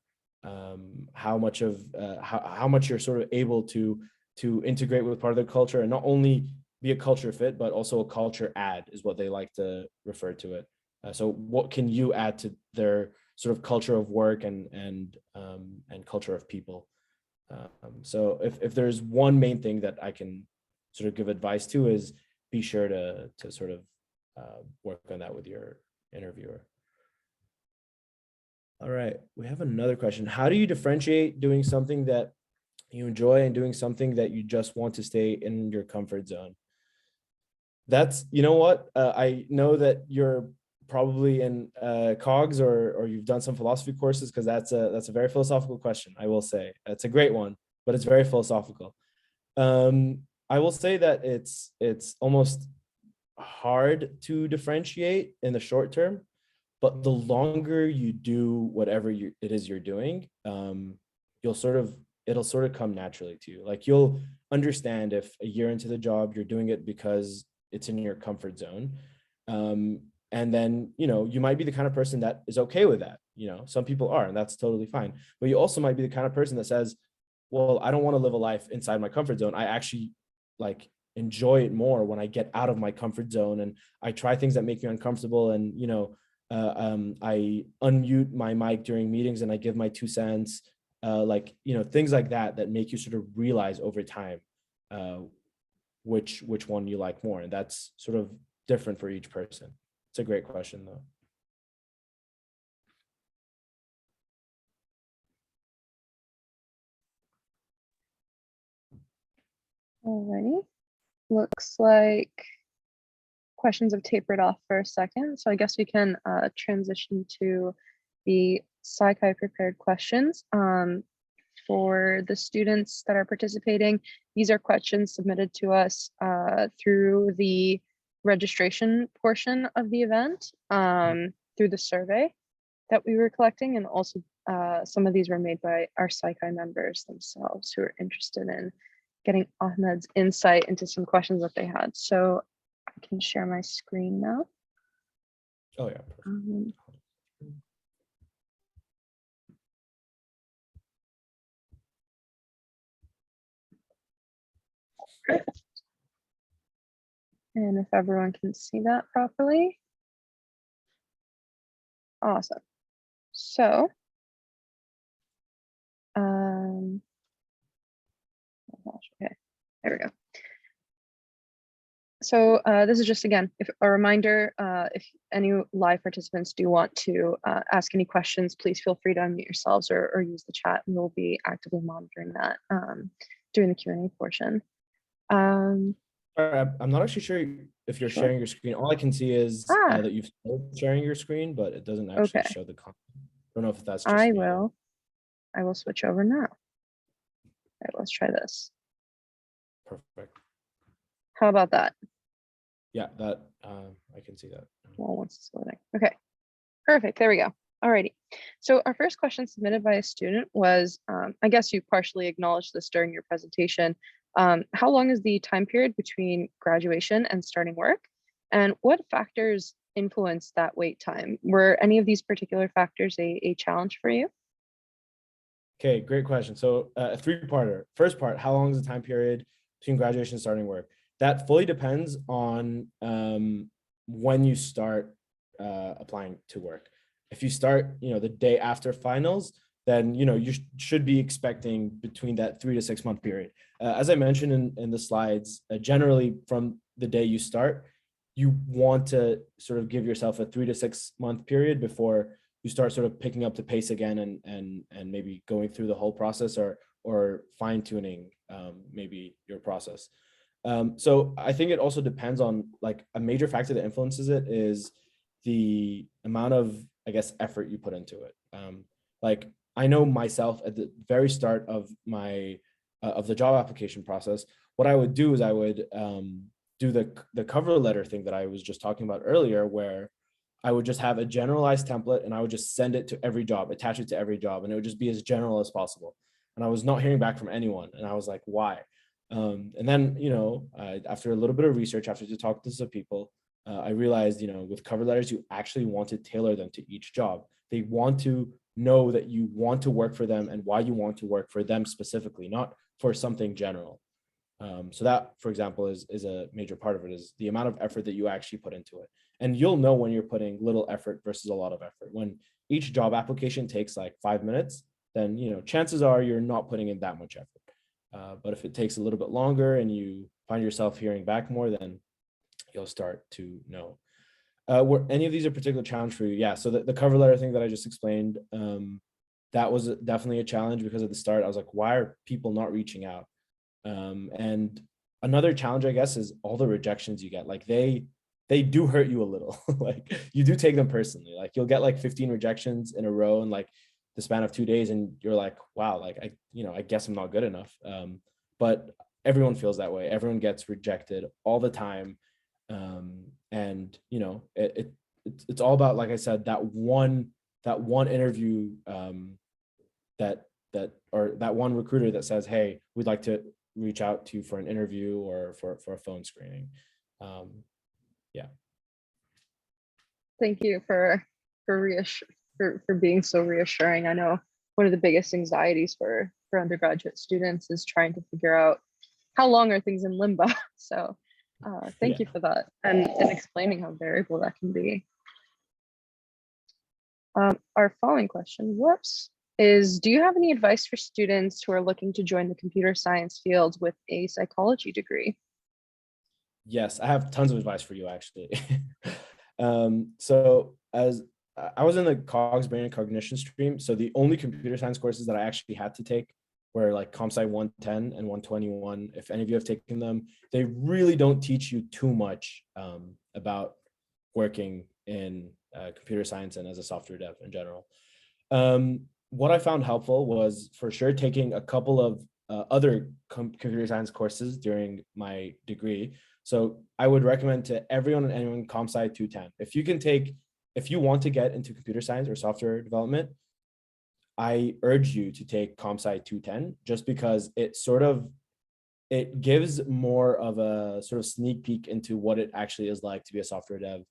how much you're sort of able to integrate with part of the culture, and not only be a culture fit, but also a culture add is what they like to refer to it. So what can you add to their sort of culture of work and culture of people? So if there's one main thing that I can sort of give advice to, is be sure to sort of work on that with your interviewer. All right, we have another question. How do you differentiate doing something that you enjoy and doing something that you just want to stay in your comfort zone? That's, you know what, I know that you're probably in COGS or you've done some philosophy courses, because that's a very philosophical question. I will say it's a great one, but it's very philosophical. I will say that it's almost hard to differentiate in the short term, but the longer you do whatever it is you're doing, it'll sort of come naturally to you. Like you'll understand if a year into the job you're doing it because it's in your comfort zone. And then, you might be the kind of person that is okay with that. Some people are, and that's totally fine. But you also might be the kind of person that says, well, I don't want to live a life inside my comfort zone. I actually like enjoy it more when I get out of my comfort zone and I try things that make me uncomfortable. And, I unmute my mic during meetings and I give my 2 cents, things like that, that make you sort of realize over time which one you like more. And that's sort of different for each person. It's a great question, though. Alrighty. Looks like questions have tapered off for a second. So I guess we can transition to the Sci-Chi prepared questions. For the students that are participating, these are questions submitted to us through the registration portion of the event, through the survey that we were collecting, and also some of these were made by our Sci-Chi members themselves who are interested in getting Ahmed's insight into some questions that they had. So I can share my screen now. Oh yeah. Perfect. And if everyone can see that properly. Awesome. So, oh gosh, okay, there we go. So this is just, again, if a reminder, if any live participants do want to ask any questions, please feel free to unmute yourselves or use the chat, and we'll be actively monitoring that during the Q&A portion. I'm not actually sure if you're sharing your screen. All I can see is that you've started sharing your screen, but it doesn't actually show the content. I don't know if that's just I will switch over now. All right, let's try this. Perfect. How about that? Yeah, that I can see that. Well, once it's loading. Okay, perfect. There we go. Alrighty. So our first question submitted by a student was, I guess you partially acknowledged this during your presentation. How long is the time period between graduation and starting work? And what factors influence that wait time? Were any of these particular factors a challenge for you? Okay, great question. So a three-parter. First part, how long is the time period between graduation and starting work? That fully depends on when you start applying to work. If you start, the day after finals, then you should be expecting between that 3 to 6 month period. As I mentioned in the slides, generally from the day you start, you want to sort of give yourself a 3 to 6 month period before you start sort of picking up the pace again and maybe going through the whole process or fine tuning maybe your process. So I think it also depends on, like, a major factor that influences it is the amount of, I guess, effort you put into it. Like, I know myself at the very start of my of the job application process, what I would do is I would do the cover letter thing that I was just talking about earlier, where I would just have a generalized template and I would just send it to every job, attach it to every job, and it would just be as general as possible. And I was not hearing back from anyone, and I was like, why? And then, after a little bit of research, after to talk to some people, I realized, with cover letters, you actually want to tailor them to each job. They want to know that you want to work for them and why you want to work for them specifically, not for something general. So that, for example, is a major part of it, is the amount of effort that you actually put into it. And you'll know when you're putting little effort versus a lot of effort. When each job application takes like 5 minutes, then, chances are you're not putting in that much effort. But if it takes a little bit longer and you find yourself hearing back more, then you'll start to know. Were any of these a particular challenge for you? Yeah, so the cover letter thing that I just explained, that was definitely a challenge, because at the start I was like, why are people not reaching out? And another challenge, I guess, is all the rejections you get. Like, they do hurt you a little. Like, you do take them personally. Like, you'll get like 15 rejections in a row in like the span of 2 days, and you're like, wow, like I guess I'm not good enough. But everyone feels that way. Everyone gets rejected all the time. And it's all about, like I said, that one interview, that one recruiter that says, hey, we'd like to reach out to you for an interview or for a phone screening. Yeah. Thank you for being so reassuring. I know one of the biggest anxieties for undergraduate students is trying to figure out how long are things in limbo. So thank you Yeah. for that and explaining how variable that can be. Our following question, whoops, is do you have any advice for students who are looking to join the computer science field with a psychology degree? Yes, I have tons of advice for you actually. So as I was in the COGS brain and cognition stream, so the only computer science courses that I actually had to take were like Comp Sci 110 and 121. If any of you have taken them, they really don't teach you too much about working in computer science and as a software dev in general. What I found helpful was for sure taking a couple of other computer science courses during my degree. So I would recommend to everyone and anyone Comp Sci 210. If you want to get into computer science or software development, I urge you to take Comp Sci 210 just because it gives more of a sort of sneak peek into what it actually is like to be a software dev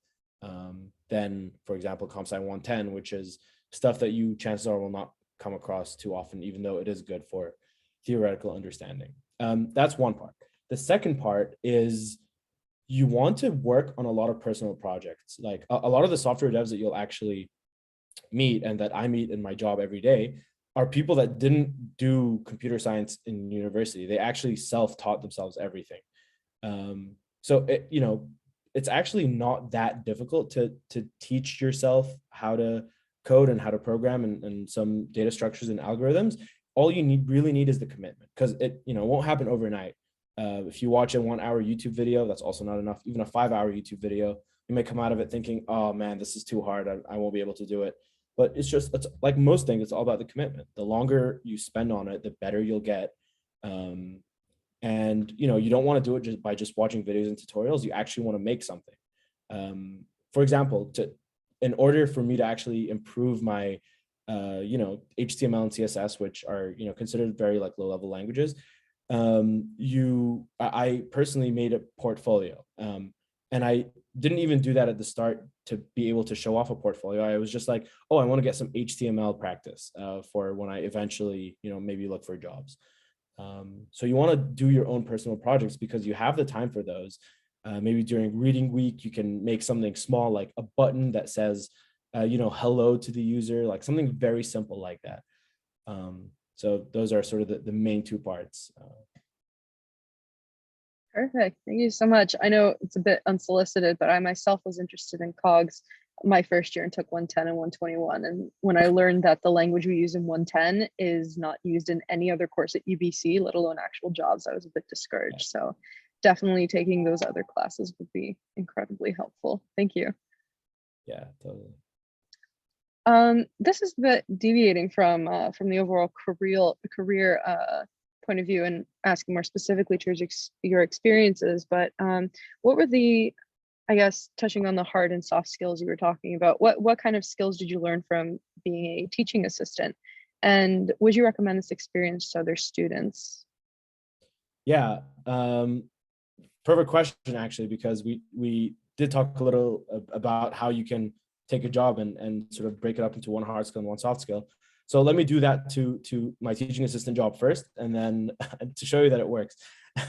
than, for example, Comp Sci 110, which is stuff that you chances are will not come across too often, even though it is good for theoretical understanding. That's one part. The second part is you want to work on a lot of personal projects. Like a lot of the software devs that you'll actually meet and that I meet in my job every day are people that didn't do computer science in university. They actually self-taught themselves everything. So it's actually not that difficult to teach yourself how to code and how to program and some data structures and algorithms. All you really need is the commitment, because it won't happen overnight. If you watch a 1 hour YouTube video, that's also not enough. Even a 5 hour YouTube video, you may come out of it thinking, oh man, this is too hard. I won't be able to do it. But it's like most things, it's all about the commitment. The longer you spend on it, the better you'll get. And you don't want to do it just by watching videos and tutorials. You actually want to make something. For example, in order for me to actually improve my HTML and CSS, which are considered very like low level languages, I personally made a portfolio, and I didn't even do that at the start to be able to show off a portfolio. I was just like, oh, I want to get some HTML practice for when I eventually maybe look for jobs. So you want to do your own personal projects because you have the time for those. Maybe during reading week, you can make something small, like a button that says, hello to the user, like something very simple like that. So those are sort of the main two parts. Perfect. Thank you so much. I know it's a bit unsolicited, but I myself was interested in COGS my first year and took 110 and 121. And when I learned that the language we use in 110 is not used in any other course at UBC, let alone actual jobs, I was a bit discouraged. So definitely taking those other classes would be incredibly helpful. Thank you. Yeah, totally. This is a bit deviating from the overall career point of view and asking more specifically to your experiences, but what were I guess, touching on the hard and soft skills you were talking about, what kind of skills did you learn from being a teaching assistant? And would you recommend this experience to other students? Yeah, perfect question, actually, because we did talk a little about how you can take a job and sort of break it up into one hard skill and one soft skill. So let me do that to my teaching assistant job first, and then to show you that it works.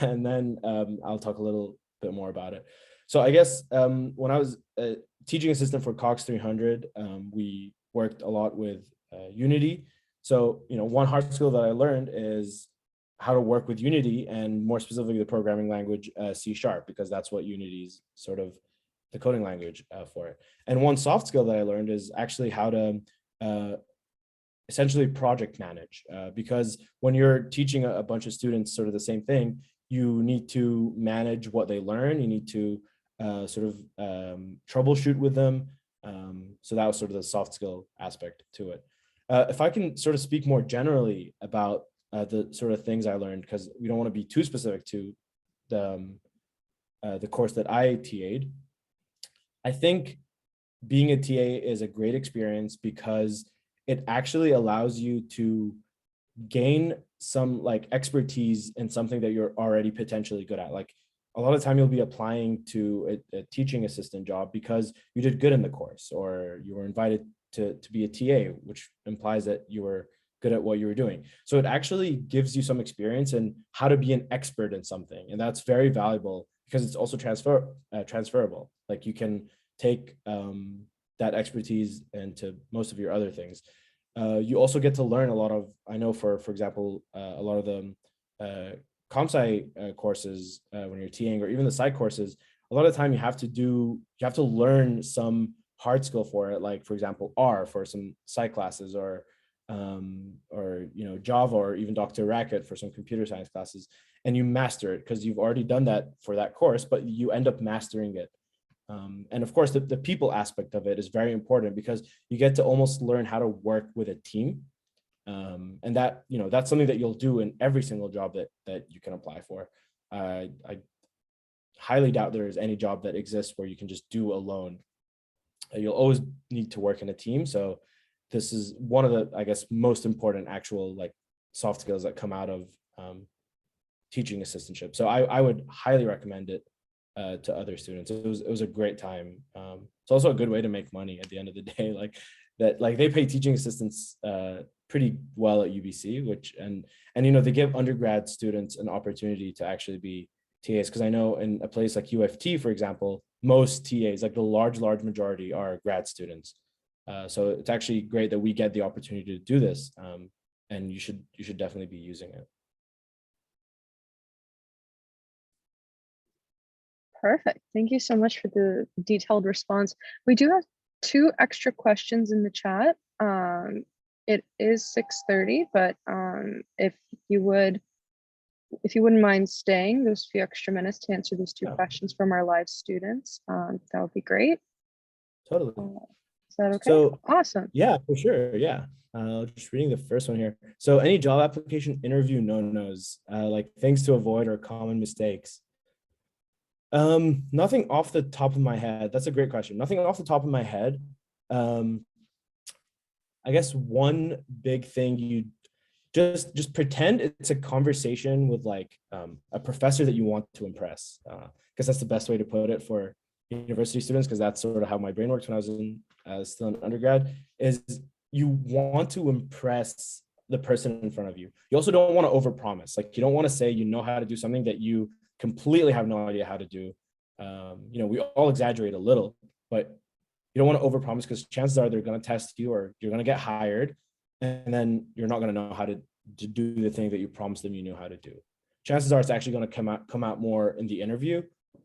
And then I'll talk a little bit more about it. So I guess when I was a teaching assistant for COGS 300, we worked a lot with Unity. So, one hard skill that I learned is how to work with Unity, and more specifically the programming language C#, because that's what Unity is sort of the coding language for it. And one soft skill that I learned is actually how to essentially project manage, because when you're teaching a bunch of students sort of the same thing, you need to manage what they learn. You need to sort of troubleshoot with them. So that was sort of the soft skill aspect to it. If I can sort of speak more generally about the sort of things I learned, because we don't want to be too specific to the course that I TA'd. I think being a TA is a great experience because it actually allows you to gain some like expertise in something that you're already potentially good at. Like a lot of time you'll be applying to a teaching assistant job because you did good in the course, or you were invited to be a TA, which implies that you were good at what you were doing. So it actually gives you some experience in how to be an expert in something. And that's very valuable because it's also transferable. Like you can take that expertise into most of your other things. You also get to learn a lot of, I know for example, a lot of the comp sci courses when you're TAing, or even the sci courses, a lot of the time you have to learn some hard skill for it, like for example R for some sci classes, or Java, or even Dr. Racket for some computer science classes, and you master it because you've already done that for that course, but you end up mastering it. And of course, the people aspect of it is very important because you get to almost learn how to work with a team. And that, that's something that you'll do in every single job that you can apply for. I highly doubt there is any job that exists where you can just do alone. You'll always need to work in a team. So this is one of the, I guess, most important actual like soft skills that come out of teaching assistantship. So I would highly recommend it to other students. It was a great time. It's also a good way to make money at the end of the day. Like they pay teaching assistants pretty well at UBC, which and they give undergrad students an opportunity to actually be TAs, because I know in a place like UFT, for example, most TAs, like the large majority, are grad students. So it's actually great that we get the opportunity to do this, and you should definitely be using it. Perfect. Thank you so much for the detailed response. We do have 2 extra questions in the chat. It is 6:30, but if you wouldn't mind staying those few extra minutes to answer those 2 questions from our live students, that would be great. Totally. Is that okay? So awesome. Yeah, for sure. Yeah. Just reading the first one here. So any job application interview no-nos, like things to avoid or common mistakes. Nothing off the top of my head. That's a great question. Nothing off the top of my head. I guess one big thing, you just pretend it's a conversation with like a professor that you want to impress, because that's the best way to put it for university students, because that's sort of how my brain works when I was still in undergrad, is you want to impress the person in front of you. You also don't want to overpromise. Like you don't want to say you know how to do something that you completely have no idea how to do. We all exaggerate a little, but you don't want to overpromise, because chances are they're going to test you, or you're going to get hired, and then you're not going to know how to do the thing that you promised them you knew how to do. Chances are it's actually going to come out more in the interview,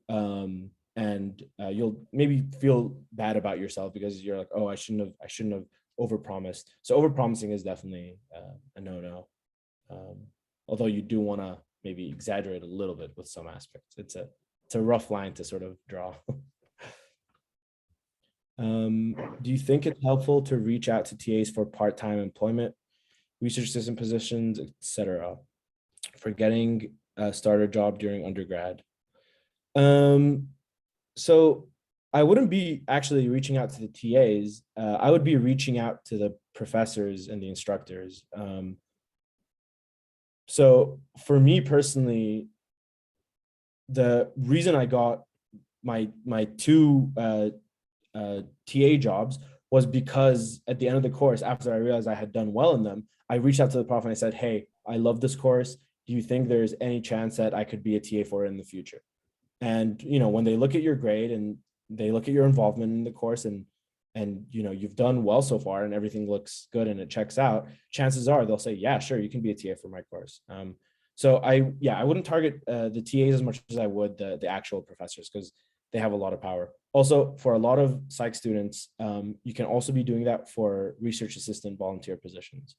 and you'll maybe feel bad about yourself because you're like, oh, I shouldn't have overpromised. So overpromising is definitely a no-no. Although you do want to maybe exaggerate a little bit with some aspects. It's a rough line to sort of draw. Do you think it's helpful to reach out to TAs for part-time employment, research assistant positions, etc., for getting a starter job during undergrad? So I wouldn't be actually reaching out to the TAs. I would be reaching out to the professors and the instructors. So for me personally, the reason I got my 2 TA jobs was because at the end of the course, after I realized I had done well in them, I reached out to the prof and I said, hey, I love this course. Do you think there's any chance that I could be a TA for it in the future? And, when they look at your grade and they look at your involvement in the course, and you've done well so far and everything looks good and it checks out, chances are they'll say, yeah, sure, you can be a TA for my course. So I wouldn't target the TAs as much as I would the actual professors, because they have a lot of power. Also, for a lot of psych students, you can also be doing that for research assistant volunteer positions.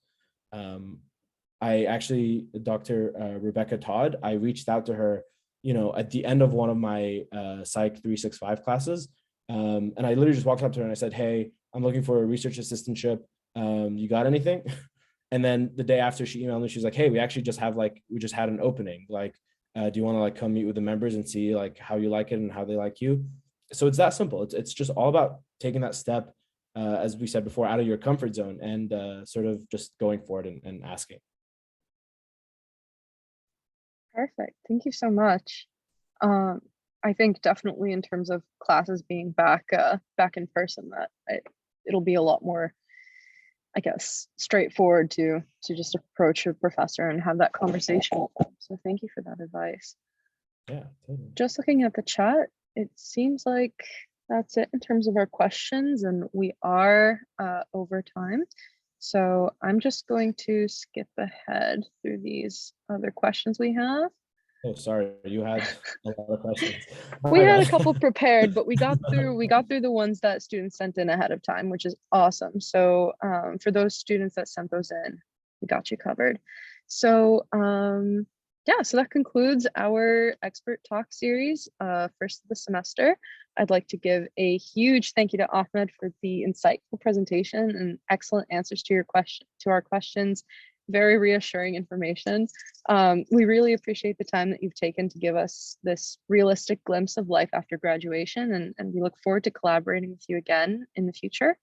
I actually, Dr. Rebecca Todd, I reached out to her, at the end of one of my Psych 365 classes. And I literally just walked up to her and I said, hey, I'm looking for a research assistantship. You got anything? And then the day after, she emailed me, she's like, hey, we just had an opening. Like, do you want to like come meet with the members and see like how you like it and how they like you? So it's that simple. It's just all about taking that step, as we said before, out of your comfort zone, and sort of just going for it and asking. Perfect. Thank you so much. I think definitely in terms of classes being back in person, that it'll be a lot more, I guess, straightforward to just approach a professor and have that conversation with them. So thank you for that advice. Yeah, totally. Just looking at the chat, it seems like that's it in terms of our questions, and we are over time. So I'm just going to skip ahead through these other questions we have. Oh, sorry, you had a lot of questions. Oh We my had a God. couple prepared, but we got through the ones that students sent in ahead of time, which is awesome. So for those students that sent those in, we got you covered. So yeah, so that concludes our expert talk series, first of the semester. I'd like to give a huge thank you to Ahmed for the insightful presentation and excellent answers to our questions. Very reassuring information. We really appreciate the time that you've taken to give us this realistic glimpse of life after graduation, and we look forward to collaborating with you again in the future.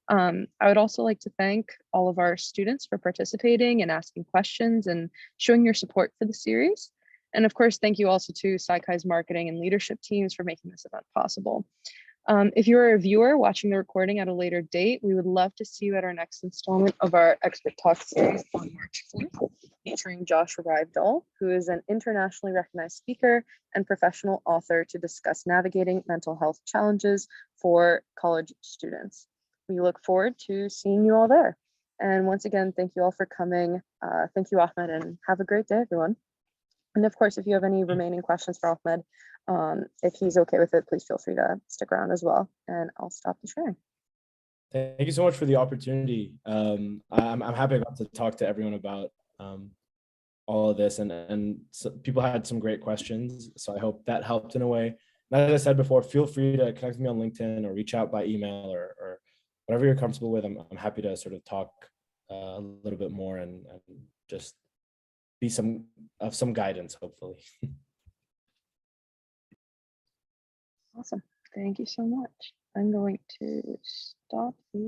I would also like to thank all of our students for participating and asking questions and showing your support for the series. And of course, thank you also to SciChi's marketing and leadership teams for making this event possible. If you're a viewer watching the recording at a later date, we would love to see you at our next installment of our Expert Talk series on March 4th, featuring Josh Rivedal, who is an internationally recognized speaker and professional author to discuss navigating mental health challenges for college students. We look forward to seeing you all there. And once again, thank you all for coming. Thank you, Ahmed, and have a great day, everyone. And of course, if you have any remaining questions for Ahmed, if he's okay with it, please feel free to stick around as well, and I'll stop the sharing. Thank you so much for the opportunity. I'm happy I got to talk to everyone about all of this, and so people had some great questions, so I hope that helped in a way. And as I said before, feel free to connect with me on LinkedIn or reach out by email or whatever you're comfortable with. I'm happy to sort of talk a little bit more and just be some guidance, hopefully. Awesome. Thank you so much. I'm going to stop the